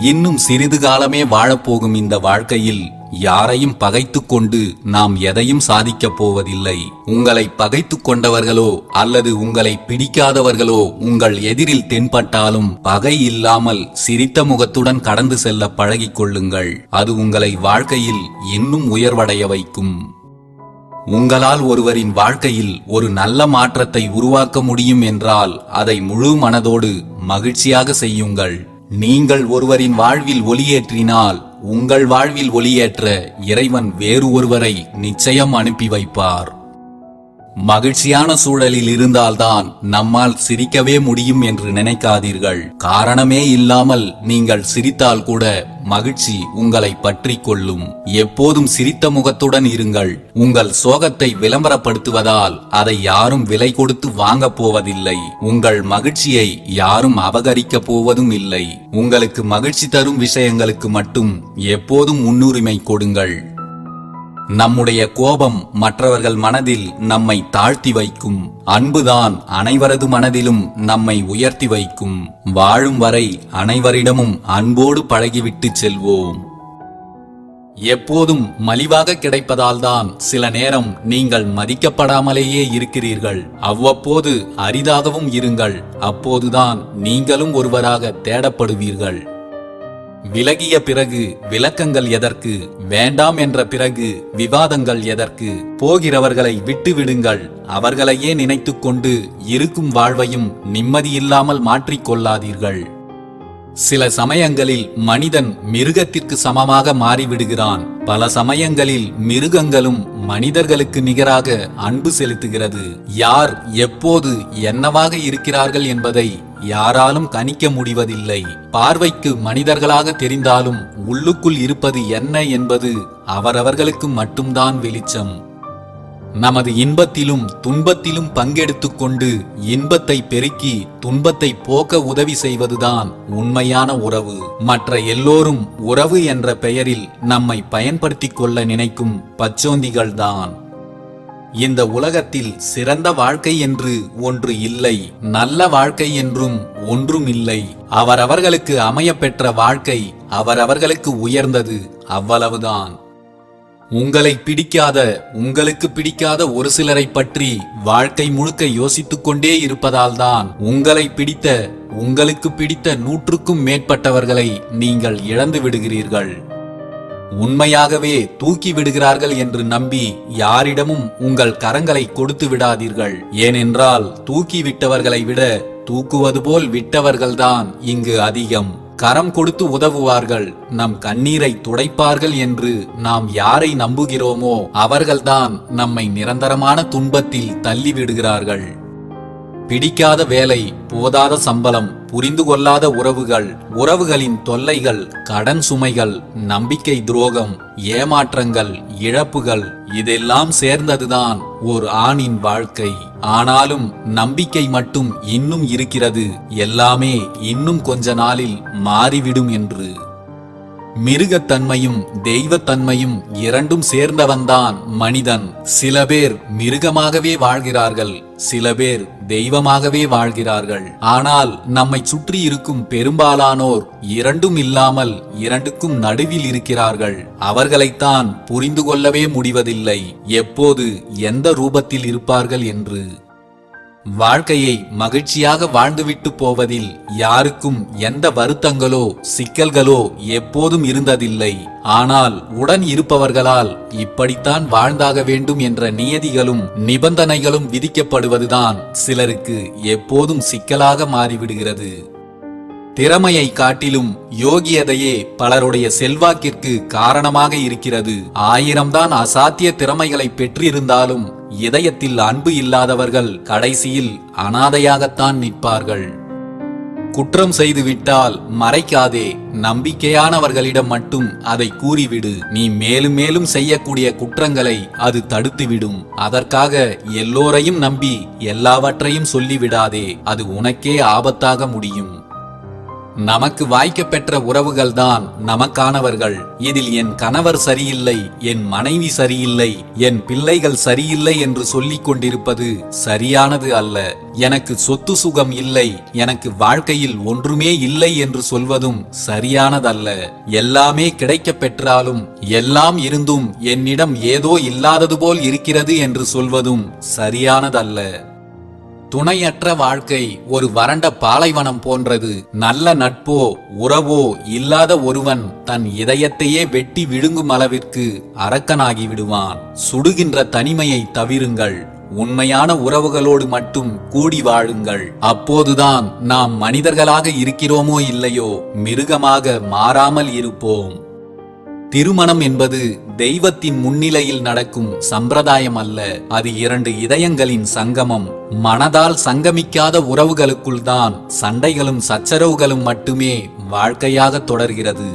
இன்னும் சிறிது காலமே வாழப்போகும் இந்த வாழ்க்கையில் யாரையும் பகைத்துக் கொண்டு நாம் எதையும் சாதிக்கப் போவதில்லை. உங்களை பகைத்துக் கொண்டவர்களோ அல்லது உங்களை பிடிக்காதவர்களோ உங்கள் எதிரில் தென்பட்டாலும் பகை இல்லாமல் சிரித்த முகத்துடன் கடந்து செல்ல பழகிக் கொள்ளுங்கள். அது உங்களை வாழ்க்கையில் இன்னும் உயர்வடைய வைக்கும். உங்களால் ஒருவரின் வாழ்க்கையில் ஒரு நல்ல மாற்றத்தை உருவாக்க முடியும் என்றால் அதை முழு மனதோடு மகிழ்ச்சியாக செய்யுங்கள். நீங்கள் ஒருவரின் வாழ்வில் ஒளியேற்றினால் உங்கள் வாழ்வில் ஒளியேற்ற இறைவன் வேறு ஒருவரை நிச்சயம் அனுப்பி வைப்பார். மகிழ்ச்சியான சூழலில் இருந்தால்தான் நம்மால் சிரிக்கவே முடியும் என்று நினைக்காதீர்கள். காரணமே இல்லாமல் நீங்கள் சிரித்தால் கூட மகிழ்ச்சி உங்களை பற்றி கொள்ளும். எப்போதும் சிரித்த முகத்துடன் இருங்கள். உங்கள் சோகத்தை விளம்பரப்படுத்துவதால் அதை யாரும் விலை கொடுத்து வாங்கப் போவதில்லை. உங்கள் மகிழ்ச்சியை யாரும் அபகரிக்கப் போவதும் இல்லை. உங்களுக்கு மகிழ்ச்சி தரும் விஷயங்களுக்கு மட்டும் எப்போதும் முன்னுரிமை கொடுங்கள். நம்முடைய கோபம் மற்றவர்கள் மனதில் நம்மை தாழ்த்தி வைக்கும். அன்புதான் அனைவரது மனதிலும் நம்மை உயர்த்தி வைக்கும். வாழும் வரை அனைவரிடமும் அன்போடு பழகிவிட்டு செல்வோம். எப்போதும் மலிவாக கிடைப்பதால்தான் சில நேரம் நீங்கள் மதிக்கப்படாமலேயே இருக்கிறீர்கள். அவ்வப்போது அரிதாகவும் இருங்கள். அப்போதுதான் நீங்களும் ஒருவராக தேடப்படுவீர்கள். விலகிய பிறகு விளக்கங்கள் எதற்கு? வேண்டாம் என்ற பிறகு விவாதங்கள் எதற்கு? போகிறவர்களை விட்டு விடுங்கள். அவர்களையே நினைத்துக்கொண்டு இருக்கும் வாழ்வையும் நிம்மதியில்லாமல் மாற்றிக்கொள்ளாதீர்கள். சில சமயங்களில் மனிதன் மிருகத்திற்கு சமமாக மாறிவிடுகிறான். பல சமயங்களில் மிருகங்களும் மனிதர்களுக்கு நிகராக அன்பு செலுத்துகிறது. யார் எப்போது என்னவாக இருக்கிறார்கள் என்பதை யாராலும் கணிக்க முடிவதில்லை. பார்வைக்கு மனிதர்களாக தெரிந்தாலும் உள்ளுக்குள் இருப்பது என்ன என்பது அவரவர்களுக்கு மட்டும்தான் வெளிச்சம். நமது இன்பத்திலும் துன்பத்திலும் பங்கெடுத்துக் கொண்டு இன்பத்தை பெருக்கி துன்பத்தை போக்க உதவி செய்வதுதான் உண்மையான உறவு. மற்ற எல்லோரும் உறவு என்ற பெயரில் நம்மை பயன்படுத்திக் கொள்ள நினைக்கும் பச்சோந்திகள்தான். இந்த உலகத்தில் சிறந்த வாழ்க்கை என்று ஒன்று இல்லை, நல்ல வாழ்க்கை என்றும் ஒன்றும் இல்லை. அவரவர்களுக்கு அமையப்பெற்ற வாழ்க்கை அவரவர்களுக்கு உயர்ந்தது, அவ்வளவுதான். உங்களுக்கு பிடிக்காத ஒரு சிலரை பற்றி வாழ்க்கை முழுக்க யோசித்துக் கொண்டே இருப்பதால்தான் உங்களுக்கு பிடித்த 100க்கும் மேற்பட்டவர்களை நீங்கள் இழந்து விடுகிறீர்கள். உண்மையாகவே தூக்கி விடுகிறார்கள் என்று நம்பி யாரிடமும் உங்கள் கரங்களை கொடுத்து விடாதீர்கள். ஏனென்றால் தூக்கி விட்டவர்களை விட தூக்குவது போல் விட்டவர்கள்தான் இங்கு அதிகம். கரம் கொடுத்து உதவுவார்கள், நம் கண்ணீரை துடைப்பார்கள் என்று நாம் யாரை நம்புகிறோமோ அவர்கள்தான் நம்மை நிரந்தரமான துன்பத்தில் தள்ளிவிடுகிறார்கள். பிடிக்காத வேலை, போதாத சம்பளம், புரிந்து கொள்ளாத உறவுகள், உறவுகளின் தொல்லைகள், கடன் சுமைகள், நம்பிக்கை துரோகம், ஏமாற்றங்கள், இழப்புகள் இதெல்லாம் சேர்ந்ததுதான் ஒரு ஆணின் வாழ்க்கை. ஆனாலும் நம்பிக்கை மட்டும் இன்னும் இருக்கிறது, எல்லாமே இன்னும் கொஞ்ச நாளில் மாறிவிடும் என்று. மிருகத்தன்மையும் தெய்வத்தன்மையும் இரண்டும் சேர்ந்தவன்தான் மனிதன். சில பேர் மிருகமாகவே வாழ்கிறார்கள், சில பேர் தெய்வமாகவே வாழ்கிறார்கள். ஆனால் நம்மை சுற்றி இருக்கும் பெரும்பாலானோர் இரண்டும் இல்லாமல் இரண்டுக்கும் நடுவில் இருக்கிறார்கள். அவர்களைத்தான் புரிந்து கொள்ளவே முடிவதில்லை, எப்போது எந்த ரூபத்தில் இருப்பார்கள் என்று. வாழ்க்கையை மகிழ்ச்சியாக வாழ்ந்துவிட்டு போவதில் யாருக்கும் எந்த வருத்தங்களோ சிக்கல்களோ எப்போதும் இருந்ததில்லை. ஆனால் உடன் இருப்பவர்களால் இப்படித்தான் வாழ்ந்தாக வேண்டும் என்ற நியதிகளும் நிபந்தனைகளும் விதிக்கப்படுவதுதான் சிலருக்கு எப்போதும் சிக்கலாக மாறிவிடுகிறது. திறமையை காட்டிலும் யோகியதையே பலருடைய செல்வாக்கிற்கு காரணமாக இருக்கிறது. 1000 தான் அசாத்திய திறமைகளை பெற்றிருந்தாலும் இதயத்தில் அன்பு இல்லாதவர்கள் கடைசியில் அனாதையாகத்தான் நிற்பார்கள். குற்றம் செய்துவிட்டால் மறைக்காதே, நம்பிக்கையானவர்களிடம் மட்டும் அதை கூறிவிடு. நீ மேலும் மேலும் செய்யக்கூடிய குற்றங்களை அது தடுத்துவிடும். அதற்காக எல்லோரையும் நம்பி எல்லாவற்றையும் சொல்லிவிடாதே, அது உனக்கே ஆபத்தாக முடியும். நமக்கு வாய்க்கப்பெற்ற உறவுகள்தான் நமக்கானவர்கள். இதில் என் கணவர் சரியில்லை, என் மனைவி சரியில்லை, என் பிள்ளைகள் சரியில்லை என்று சொல்லிக் கொண்டிருப்பது சரியானது அல்ல. எனக்கு சொத்து சுகம் இல்லை, எனக்கு வாழ்க்கையில் ஒன்றுமே இல்லை என்று சொல்வதும் சரியானதல்ல. எல்லாமே கிடைக்கப் பெற்றாலும் எல்லாம் இருந்தும் என்னிடம் ஏதோ இல்லாதது போல் இருக்கிறது என்று சொல்வதும் சரியானதல்ல. துணையற்ற வாழ்க்கை ஒரு வறண்ட பாலைவனம் போன்றது. நல்ல நட்போ உறவோ இல்லாத ஒருவன் தன் இதயத்தையே வெட்டி விழுங்கும் அளவிற்கு அரக்கனாகி விடுவான். சுடுகின்ற தனிமையை தவிருங்கள். உண்மையான உறவுகளோடு மட்டும் கூடி வாழுங்கள். அப்போதுதான் நாம் மனிதர்களாக இருக்கிறோமோ இல்லையோ மிருகமாக மாறாமல் இருப்போம். திருமணம் என்பது தெய்வத்தின் முன்னிலையில் நடக்கும் சம்பிரதாயம் அல்ல, அது 2 இதயங்களின் சங்கமம். மனதால் சங்கமிக்காத உறவுகளுக்குள் தான் சண்டைகளும் சச்சரவுகளும் மட்டுமே வாழ்க்கையாக தொடர்கிறது.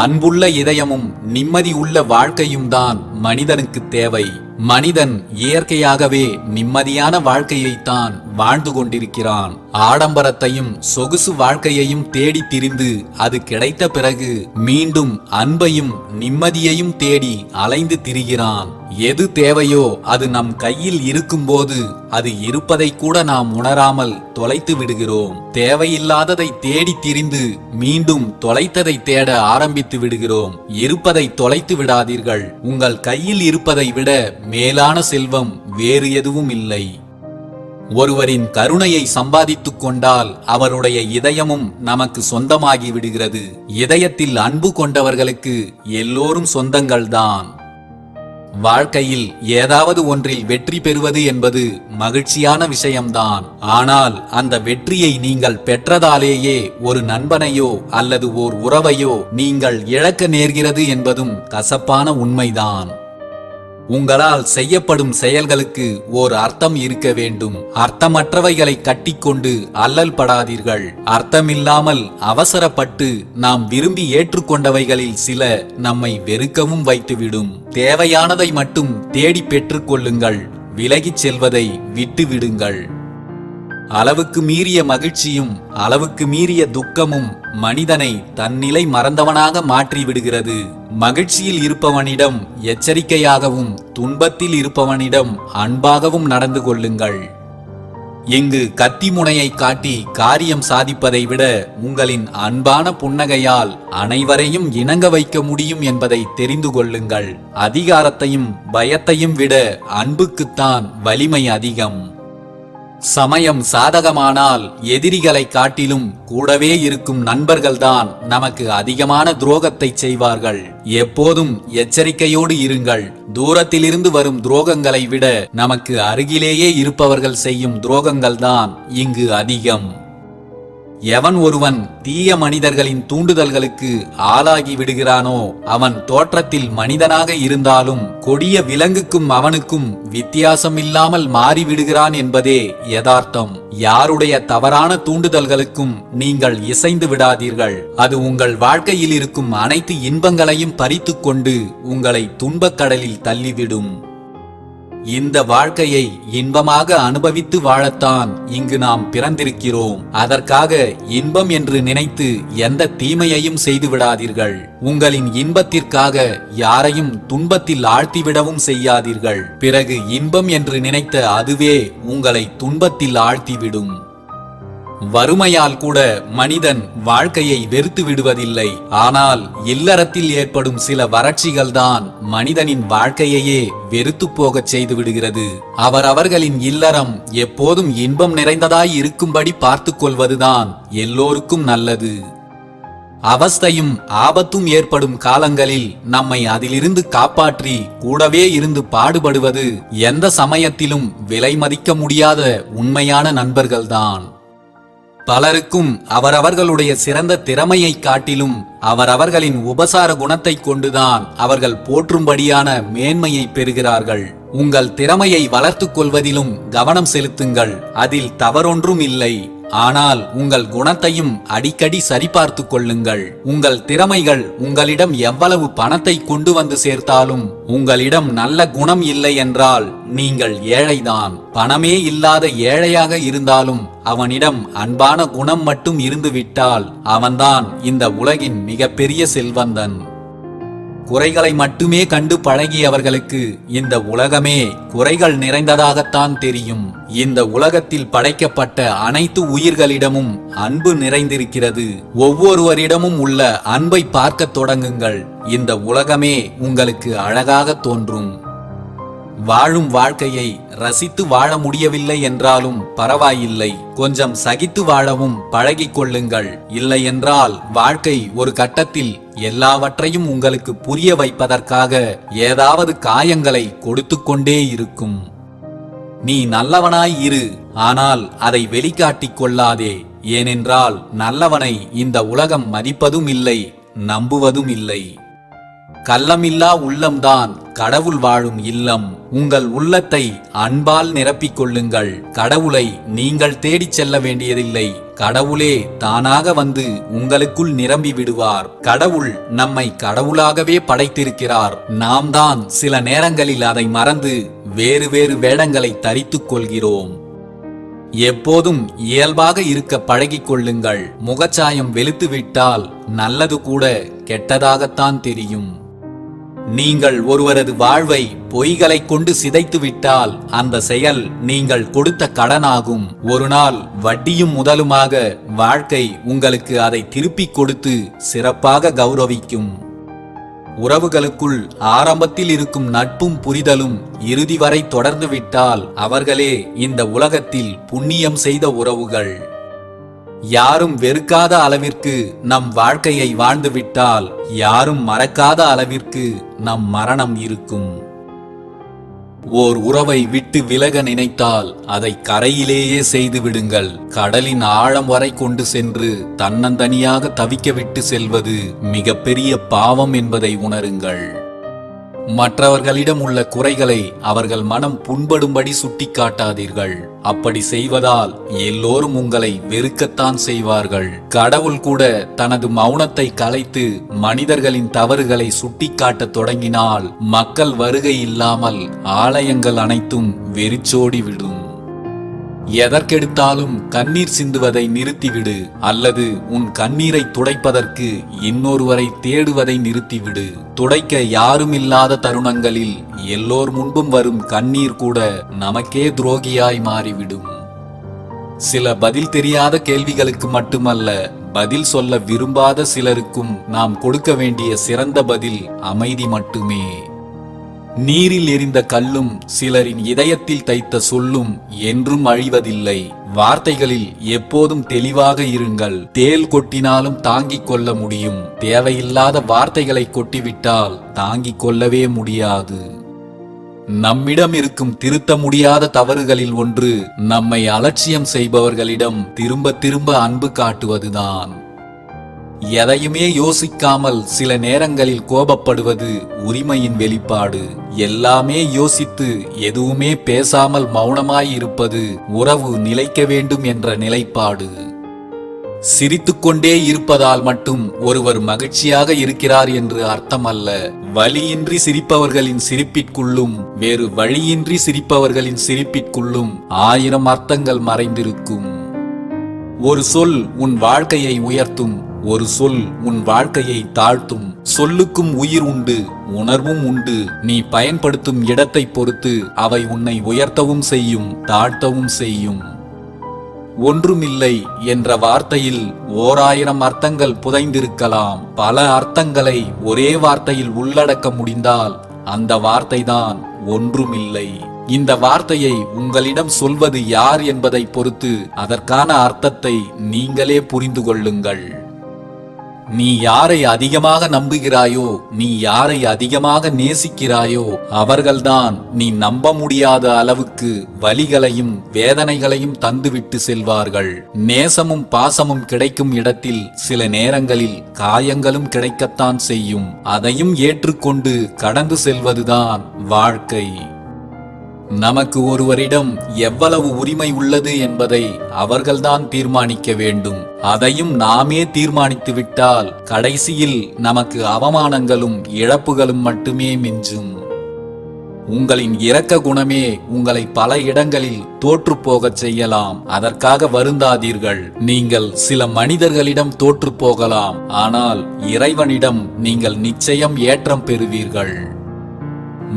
அன்புள்ள இதயமும் நிம்மதி உள்ள வாழ்க்கையும் தான் மனிதனுக்கு தேவை. மனிதன் இயற்கையாகவே நிம்மதியான வாழ்க்கையைத்தான் வாழ்ந்து கொண்டிருக்கிறான். ஆடம்பரத்தையும் சொகுசு வாழ்க்கையையும் தேடி திரிந்து அது கிடைத்த பிறகு மீண்டும் அன்பையும் நிம்மதியையும் தேடி அலைந்து திரிகிறான். எது தேவையோ அது நம் கையில் இருக்கும்போது அது இருப்பதை கூட நாம் உணராமல் தொலைத்து விடுகிறோம். தேவையில்லாததை தேடி திரிந்து மீண்டும் தொலைத்ததை தேட ஆரம்பித்து விடுகிறோம். இருப்பதை தொலைத்து விடாதீர்கள். உங்கள் கையில் இருப்பதை விட மேலான செல்வம் வேறு எதுவும் இல்லை. ஒருவரின் கருணையை சம்பாதித்துக் கொண்டால் அவருடைய இதயமும் நமக்கு சொந்தமாகி விடுகிறது. இதயத்தில் அன்பு கொண்டவர்களுக்கு எல்லோரும் சொந்தங்கள்தான். வாழ்க்கையில் ஏதாவது ஒன்றில் வெற்றி பெறுவது என்பது மகிழ்ச்சியான விஷயம்தான். ஆனால் அந்த வெற்றியை நீங்கள் பெற்றதாலேயே ஒரு நண்பனையோ அல்லது ஓர் உறவையோ நீங்கள் இழக்க நேர்கிறது என்பதும் கசப்பான உண்மைதான். உங்களால் செய்யப்படும் செயல்களுக்கு ஓர் அர்த்தம் இருக்க வேண்டும். அர்த்தமற்றவைகளை கட்டிக்கொண்டு அல்லல் படாதீர்கள். அர்த்தமில்லாமல் அவசரப்பட்டு நாம் விரும்பி ஏற்றுக்கொண்டவைகளில் சில நம்மை வெறுக்கவும் வைத்துவிடும். தேவையானதை மட்டும் தேடி பெற்றுக் கொள்ளுங்கள். விலகிச் செல்வதை விட்டு விடுங்கள். அளவுக்கு மீறிய மகிழ்ச்சியும் அளவுக்கு மீறிய துக்கமும் மனிதனை தன்னிலை மறந்தவனாக மாற்றி விடுகிறது. மகிழ்ச்சியில் இருப்பவனிடம் எச்சரிக்கையாகவும் துன்பத்தில் இருப்பவனிடம் அன்பாகவும் நடந்து கொள்ளுங்கள். இங்கு கத்தி முனையை காட்டி காரியம் சாதிப்பதை விட உங்களின் அன்பான புன்னகையால் அனைவரையும் இணங்க வைக்க முடியும் என்பதை தெரிந்து கொள்ளுங்கள். அதிகாரத்தையும் பயத்தையும் விட அன்புக்குத்தான் வலிமை அதிகம். சமயம் சாதகமானால் எதிரிகளை காட்டிலும் கூடவே இருக்கும் நண்பர்கள்தான் நமக்கு அதிகமான துரோகத்தை செய்வார்கள். எப்போதும் எச்சரிக்கையோடு இருங்கள். தூரத்திலிருந்து வரும் துரோகங்களை விட நமக்கு அருகிலேயே இருப்பவர்கள் செய்யும் துரோகங்கள்தான் இங்கு அதிகம். எவன் ஒருவன் தீய மனிதர்களின் தூண்டுதல்களுக்கு ஆளாகி விடுகிறானோ அவன் தோற்றத்தில் மனிதனாக இருந்தாலும் கொடிய விலங்குக்கும் அவனுக்கும் வித்தியாசமில்லாமல் மாறிவிடுகிறான் என்பதே யதார்த்தம். யாருடைய தவறான தூண்டுதல்களுக்கும் நீங்கள் இசைந்து விடாதீர்கள். அது உங்கள் வாழ்க்கையில் இருக்கும் அனைத்து இன்பங்களையும் பறித்துக் கொண்டு உங்களை துன்பக்கடலில் தள்ளிவிடும். இந்த வாழ்க்கையை இன்பமாக அனுபவித்து வாழத்தான் இங்கு நாம் பிறந்திருக்கிறோம். அதற்காக இன்பம் என்று நினைத்து எந்த தீமையையும் செய்து விடாதீர்கள். உங்களின் இன்பத்திற்காக யாரையும் துன்பத்தில் ஆழ்த்திவிடவும் செய்யாதீர்கள். பிறகு இன்பம் என்று நினைத்த அதுவே உங்களை துன்பத்தில் ஆழ்த்திவிடும். வறுமையால் கூட மனிதன் வாழ்க்கையை வெறுத்து விடுவதில்லை. ஆனால் இல்லறத்தில் ஏற்படும் சில வறட்சிகள்தான் மனிதனின் வாழ்க்கையையே வெறுத்து போகச் செய்து விடுகிறது. அவரவர்களின் இல்லறம் எப்போதும் இன்பம் நிறைந்ததாய் இருக்கும்படி பார்த்துக் கொள்வதுதான் எல்லோருக்கும் நல்லது. அவஸ்தையும் ஆபத்தும் ஏற்படும் காலங்களில் நம்மை அதிலிருந்து காப்பாற்றி கூடவே இருந்து பாடுபடுவது எந்த சமயத்திலும் விலை மதிக்க முடியாத உண்மையான நண்பர்கள்தான். பலருக்கும் அவரவர்களுடைய சிறந்த திறமையை காட்டிலும் அவரவர்களின் உபசார குணத்தை கொண்டுதான் அவர்கள் போற்றும்படியான மேன்மையை பெறுகிறார்கள். உங்கள் திறமையை வளர்த்துக் கொள்வதிலும் கவனம் செலுத்துங்கள். அதில் தவறொன்றும் இல்லை. ஆனால் உங்கள் குணத்தையும் அடிக்கடி சரிபார்த்துக் கொள்ளுங்கள். உங்கள் திறமைகள் உங்களிடம் எவ்வளவு பணத்தை கொண்டு வந்து சேர்த்தாலும் உங்களிடம் நல்ல குணம் இல்லை என்றால் நீங்கள் ஏழைதான். பணமே இல்லாத ஏழையாக இருந்தாலும் அவனிடம் அன்பான குணம் மட்டும் இருந்துவிட்டால் அவன்தான் இந்த உலகின் மிகப்பெரிய செல்வந்தன். குறைகளை மட்டுமே கண்டு பழகியவர்களுக்கு இந்த உலகமே குறைகள் நிறைந்ததாகத்தான் தெரியும். இந்த உலகத்தில் படைக்கப்பட்ட அனைத்து உயிர்களிடமும் அன்பு நிறைந்திருக்கிறது. ஒவ்வொருவரிடமும் உள்ள அன்பை பார்க்க தொடங்குங்கள். இந்த உலகமே உங்களுக்கு அழகாக தோன்றும். வாழும் வாழ்க்கையை ரசித்து வாழ முடியவில்லை என்றாலும் பரவாயில்லை. கொஞ்சம் சகித்து வாழவும் பழகிக் கொள்ளுங்கள். இல்லை என்றால் வாழ்க்கை ஒரு கட்டத்தில் எல்லாவற்றையும் உங்களுக்கு புரிய வைப்பதற்காக ஏதாவது காயங்களை கொடுத்து கொண்டே இருக்கும். நீ நல்லவனாய் இரு, ஆனால் அதை வெளிக்காட்டிக் கொள்ளாதே. ஏனென்றால் நல்லவனை இந்த உலகம் மதிப்பதும் இல்லை, நம்புவதும் இல்லை. கள்ளமில்லா உள்ளம்தான் கடவுள் வாழும் இல்லம். உங்கள் உள்ளத்தை அன்பால் நிரப்பிக் கொள்ளுங்கள். கடவுளை நீங்கள் தேடிச் செல்ல வேண்டியதில்லை. கடவுளே தானாக வந்து உங்களுக்குள் நிரம்பி விடுவார். கடவுள் நம்மை கடவுளாகவே படைத்திருக்கிறார். நாம் தான் சில நேரங்களில் அதை மறந்து வேறு வேறு வேடங்களை தரித்துக் கொள்கிறோம். எப்போதும் இயல்பாக இருக்க பழகிக் கொள்ளுங்கள். முகச்சாயம் வெளுத்துவிட்டால் நல்லது கூட கெட்டதாகத்தான் தெரியும். நீங்கள் ஒருவரது வாழ்வை பொய்களை கொண்டு சிதைத்து விட்டால் அந்த செயல் நீங்கள் கொடுத்த கடனாகும். ஒரு நாள் வட்டியும் முதலுமாக வாழ்க்கை உங்களுக்கு அதை திருப்பிக் கொடுத்து சிறப்பாக கௌரவிக்கும். உறவுகளுக்குள் ஆரம்பத்தில் இருக்கும் நட்பும் புரிதலும் இறுதி வரை தொடர்ந்து விட்டால் அவர்களே இந்த உலகத்தில் புண்ணியம் செய்த உறவுகள். யாரும் வெறுக்காத அளவிற்கு நம் வாழ்க்கையை வாழ்ந்துவிட்டால் யாரும் மறக்காத அளவிற்கு நம் மரணம் இருக்கும். ஓர் உறவை விட்டு விலக நினைத்தால் அதை கரையிலேயே செய்து விடுங்கள். கடலின் ஆழம் வரை கொண்டு சென்று தன்னந்தனியாக தவிக்க விட்டு செல்வது மிகப்பெரிய பாவம் என்பதை உணருங்கள். மற்றவர்களிடம் உள்ள குறைகளை அவர்கள் மனம் புண்படும்படி சுட்டிக்காட்டாதீர்கள். அப்படி செய்வதால் எல்லோரும் உங்களை வெறுக்கத்தான் செய்வார்கள். கடவுள் கூட தனது மௌனத்தை கலைத்து மனிதர்களின் தவறுகளை சுட்டிக்காட்டத் தொடங்கினால் மக்கள் வருகை இல்லாமல் ஆலயங்கள் அனைத்தும் வெறிச்சோடிவிடும். எதற்கெடுத்தாலும் கண்ணீர் சிந்துவதை நிறுத்திவிடு, அல்லது உன் கண்ணீரை துடைப்பதற்கு இன்னொருவரை தேடுவதை நிறுத்திவிடு. துடைக்க யாரும் இல்லாத தருணங்களில் எல்லோர் முன்பும் வரும் கண்ணீர் கூட நமக்கே துரோகியாய் மாறிவிடும். சில பதில் தெரியாத கேள்விகளுக்கு மட்டுமல்ல, பதில் சொல்ல விரும்பாத சிலருக்கும் நாம் கொடுக்க வேண்டிய சிறந்த பதில் அமைதி மட்டுமே. நீரில் எரிந்த கல்லும் சிலரின் இதயத்தில் தைத்த சொல்லும் என்றும் அழிவதில்லை. வார்த்தைகளில் எப்போதும் தெளிவாக இருங்கள். தேள் கொட்டினாலும் தாங்கிக் கொள்ள முடியும். தேவையில்லாத வார்த்தைகளை கொட்டிவிட்டால் தாங்கிக் கொள்ளவே முடியாது. நம்மிடம் இருக்கும் திருத்த முடியாத தவறுகளில் ஒன்று நம்மை அலட்சியம் செய்பவர்களிடம் திரும்ப திரும்ப அன்பு காட்டுவதுதான். எதையுமே யோசிக்காமல் சில நேரங்களில் கோபப்படுவது உரிமையின் வெளிப்பாடு. எல்லாமே யோசித்து எதுவுமே பேசாமல் மௌனமாய் இருப்பது உறவு நிலைக்க வேண்டும் என்ற நிலைப்பாடு. சிரித்துக்கொண்டே இருப்பதால் மட்டும் ஒருவர் மகிழ்ச்சியாக இருக்கிறார் என்று அர்த்தமல்ல. வலியின்றி சிரிப்பவர்களின் சிரிப்பிற்குள்ளும் வேறு வழியின்றி சிரிப்பவர்களின் சிரிப்பிற்குள்ளும் 1000 அர்த்தங்கள் மறைந்திருக்கும். ஒரு சொல் உன் வாழ்க்கையை உயர்த்தும், ஒரு சொல் உன் வாழ்க்கையை தாழ்த்தும். சொல்லுக்கும் உயிர் உண்டு, உணர்வும் உண்டு. நீ பயன்படுத்தும் இடத்தை பொறுத்து அவை உன்னை உயர்த்தவும் செய்யும், தாழ்த்தவும் செய்யும். ஒன்றுமில்லை என்ற வார்த்தையில் 1000 அர்த்தங்கள் புதைந்திருக்கலாம். பல அர்த்தங்களை ஒரே வார்த்தையில் உள்ளடக்க முடிந்தால் அந்த வார்த்தைதான் ஒன்றுமில்லை. இந்த வார்த்தையை உங்களிடம் சொல்வது யார் என்பதை பொறுத்து அதற்கான அர்த்தத்தை நீங்களே புரிந்து கொள்ளுங்கள். நீ யாரை அதிகமாக நம்புகிறாயோ, நீ யாரை அதிகமாக நேசிக்கிறாயோ அவர்கள்தான் நீ நம்ப முடியாத அளவுக்கு வலிகளையும் வேதனைகளையும் தந்துவிட்டு செல்வார்கள். நேசமும் பாசமும் கிடைக்கும் இடத்தில் சில நேரங்களில் காயங்களும் கிடைக்கத்தான் செய்யும். அதையும் ஏற்றுக்கொண்டு கடந்து செல்வதுதான் வாழ்க்கை. நமக்கு ஒருவரிடம் எவ்வளவு உரிமை உள்ளது என்பதை அவர்கள்தான் தீர்மானிக்க வேண்டும். அதையும் நாமே தீர்மானித்து விட்டால் கடைசியில் நமக்கு அவமானங்களும் இழப்புகளும் மட்டுமே மிஞ்சும். உங்களின் இரக்க குணமே உங்களை பல இடங்களில் தோற்று போகச் செய்யலாம். அதற்காக வருந்தாதீர்கள். நீங்கள் சில மனிதர்களிடம் தோற்று போகலாம், ஆனால் இறைவனிடம் நீங்கள் நிச்சயம் ஏற்றம் பெறுவீர்கள்.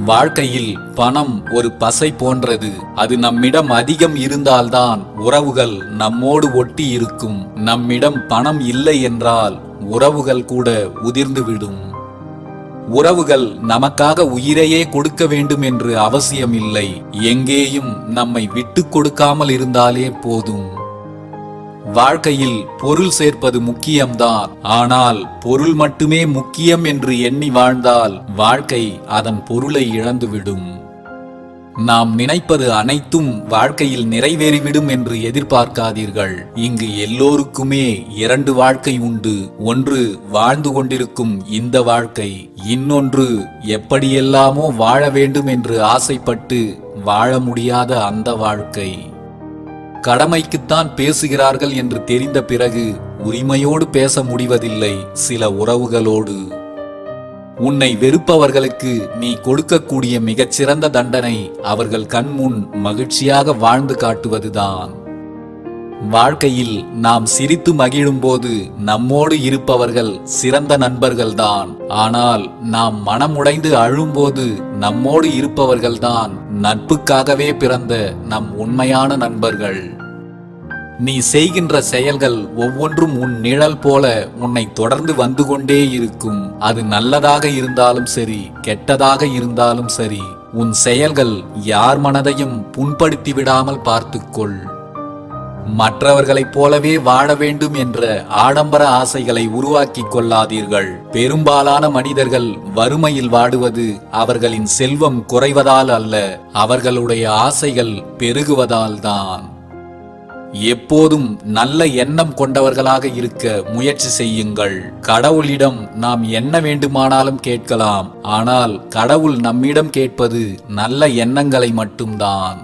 வாழ்க்கையில் பணம் ஒரு பசை போன்றது. அது நம்மிடம் அதிகம் இருந்தால்தான் உறவுகள் நம்மோடு ஒட்டி இருக்கும். நம்மிடம் பணம் இல்லை என்றால் உறவுகள் கூட உதிர்ந்துவிடும். உறவுகள் நமக்காக உயிரையே கொடுக்க வேண்டும் என்று அவசியம் இல்லை. எங்கேயும் நம்மை விட்டு கொடுக்காமல் இருந்தாலே போதும். வாழ்க்கையில் பொருள் சேர்ப்பது முக்கியம்தான். ஆனால் பொருள் மட்டுமே முக்கியம் என்று எண்ணி வாழ்ந்தால் வாழ்க்கை அதன் பொருளை இழந்துவிடும். நாம் நினைப்பது அனைத்தும் வாழ்க்கையில் நிறைவேறிவிடும் என்று எதிர்பார்க்காதீர்கள். இங்கு எல்லோருக்குமே 2 வாழ்க்கை உண்டு. ஒன்று வாழ்ந்து கொண்டிருக்கும் இந்த வாழ்க்கை, இன்னொன்று எப்படியெல்லாமோ வாழ வேண்டும் என்று ஆசைப்பட்டு வாழ முடியாத அந்த வாழ்க்கை. கடமைக்குத்தான் பேசுகிறார்கள் என்று தெரிந்த பிறகு உரிமையோடு பேச முடிவதில்லை சில உறவுகளோடு. உன்னை வெறுப்பவர்களுக்கு நீ கொடுக்கக்கூடிய மிகச்சிறந்த தண்டனை அவர்கள் கண்முன் மகிழ்ச்சியாக வாழ்ந்து காட்டுவதுதான். வாழ்க்கையில் நாம் சிரித்து மகிழும்போது நம்மோடு இருப்பவர்கள் சிறந்த நண்பர்கள்தான். ஆனால் நாம் மனமுடைந்து அழும்போது நம்மோடு இருப்பவர்கள்தான் நட்புக்காகவே பிறந்த நம் உண்மையான நண்பர்கள். நீ செய்கின்ற செயல்கள் ஒவ்வொன்றும் உன் நிழல் போல உன்னை தொடர்ந்து வந்து கொண்டே இருக்கும். அது நல்லதாக இருந்தாலும் சரி, கெட்டதாக இருந்தாலும் சரி, உன் செயல்கள் யார் மனதையும் புண்படுத்தி விடாமல் பார்த்துக்கொள். மற்றவர்களைப் போலவே வாழ வேண்டும் என்ற ஆடம்பர ஆசைகளை உருவாக்கி கொள்ளாதீர்கள். பெரும்பாலான மனிதர்கள் வறுமையில் வாடுவது அவர்களின் செல்வம் குறைவதால் அல்ல, அவர்களுடைய ஆசைகள் பெருகுவதால் தான். எப்போதும் நல்ல எண்ணம் கொண்டவர்களாக இருக்க முயற்சி செய்யுங்கள். கடவுளிடம் நாம் என்ன வேண்டுமானாலும் கேட்கலாம். ஆனால் கடவுள் நம்மிடம் கேட்பது நல்ல எண்ணங்களை மட்டும்தான்.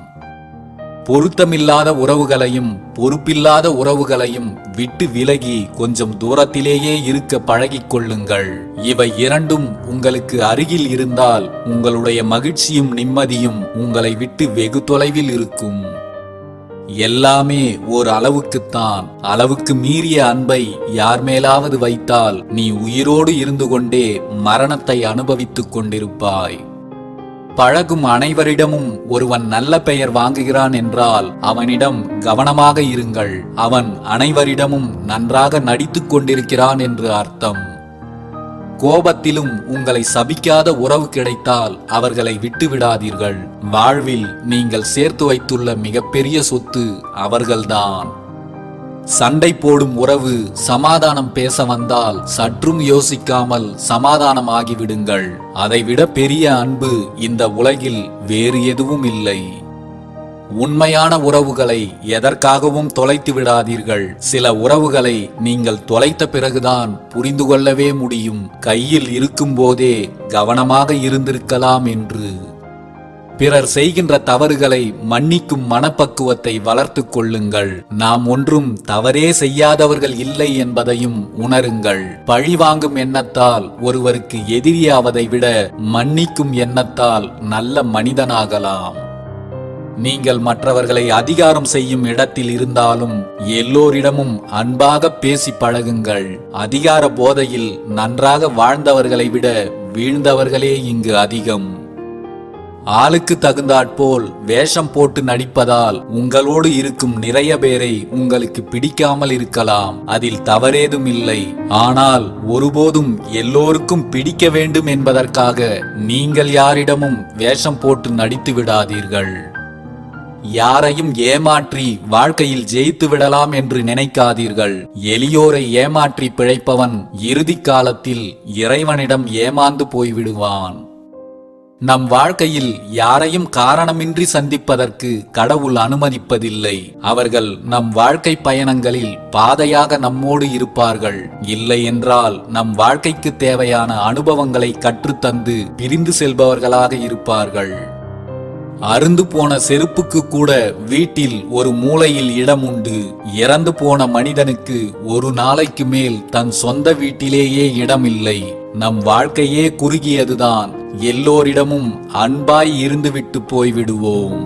பொருத்தமில்லாத உறவுகளையும் பொறுப்பில்லாத உறவுகளையும் விட்டு விலகி கொஞ்சம் தூரத்திலேயே இருக்க பழகிக் கொள்ளுங்கள். இவை இரண்டும் உங்களுக்கு அருகில் இருந்தால் உங்களுடைய மகிழ்ச்சியும் நிம்மதியும் உங்களை விட்டு வெகு தொலைவில் இருக்கும். எல்லாமே ஓர் அளவுக்குத்தான். அளவுக்கு மீறிய அன்பை யார் மேலாவது வைத்தால் நீ உயிரோடு இருந்து கொண்டே மரணத்தை அனுபவித்துக் கொண்டிருப்பாய். பழகும் அனைவரிடமும் ஒருவன் நல்ல பெயர் வாங்குகிறான் என்றால் அவனிடம் கவனமாக இருங்கள். அவன் அனைவரிடமும் நன்றாக நடித்துக் கொண்டிருக்கிறான் என்று அர்த்தம். கோபத்திலும் உங்களை சபிக்காத உறவு கிடைத்தால் அவர்களை விட்டு விடாதீர்கள். வாழ்வில் நீங்கள் சேர்த்து வைத்துள்ள மிகப்பெரிய சொத்து அவர்கள்தான். சண்டை போடும் உறவு சமாதானம் பேச வந்தால் சற்றும் யோசிக்காமல் சமாதானம் ஆகிவிடுங்கள். அதைவிட பெரிய அன்பு இந்த உலகில் வேறு எதுவும் இல்லை. உண்மையான உறவுகளை எதற்காகவும் தொலைத்து விடாதீர்கள். சில உறவுகளை நீங்கள் தொலைத்த பிறகுதான் புரிந்து கொள்ளவே முடியும். கையில் இருக்கும் போதே கவனமாக இருந்திருக்கலாம் என்று. பிறர் செய்கின்ற தவறுகளை மன்னிக்கும் மனப்பக்குவத்தை வளர்த்து கொள்ளுங்கள். நாம் ஒன்றும் தவறே செய்யாதவர்கள் இல்லை என்பதையும் உணருங்கள். பழி வாங்கும் எண்ணத்தால் ஒருவருக்கு எதிரியாவதை விட மன்னிக்கும் எண்ணத்தால் நல்ல மனிதனாகலாம். நீங்கள் மற்றவர்களை அதிகாரம் செய்யும் இடத்தில் இருந்தாலும் எல்லோரிடமும் அன்பாக பேசி பழகுங்கள். அதிகார போதையில் நன்றாக வாழ்ந்தவர்களை விட வீழ்ந்தவர்களே இங்கு அதிகம். ஆளுக்கு தகுந்தாற்போல் வேஷம் போட்டு நடிப்பதால் உங்களோடு இருக்கும் நிறைய பேரை உங்களுக்கு பிடிக்காமல் இருக்கலாம். அதில் தவறேதும் இல்லை. ஆனால் ஒருபோதும் எல்லோருக்கும் பிடிக்க வேண்டும் என்பதற்காக நீங்கள் யாரிடமும் வேஷம் போட்டு நடித்து விடாதீர்கள். யாரையும் ஏமாற்றி வாழ்க்கையில் ஜெயித்து விடலாம் என்று நினைக்காதீர்கள். எளியோரை ஏமாற்றி பிழைப்பவன் இறுதி காலத்தில் இறைவனிடம் ஏமாந்து போய்விடுவான். நம் வாழ்க்கையில் யாரையும் காரணமின்றி சந்திப்பதற்கு கடவுள் அனுமதிப்பதில்லை. அவர்கள் நம் வாழ்க்கை பயணங்களில் பாதையாக நம்மோடு இருப்பார்கள். இல்லை என்றால் நம் வாழ்க்கைக்கு தேவையான அனுபவங்களை கற்றுத்தந்து பிரிந்து செல்பவர்களாக இருப்பார்கள். அருந்து போன செருப்புக்கு கூட வீட்டில் ஒரு மூலையில் இடம் உண்டு. இறந்து போன மனிதனுக்கு ஒரு நாளைக்கு மேல் தன் சொந்த வீட்டிலேயே இடம் இல்லை. நம் வாழ்க்கையே குறுகியதுதான். எல்லோரிடமும் அன்பாய் இருந்துவிட்டு போய்விடுவோம்.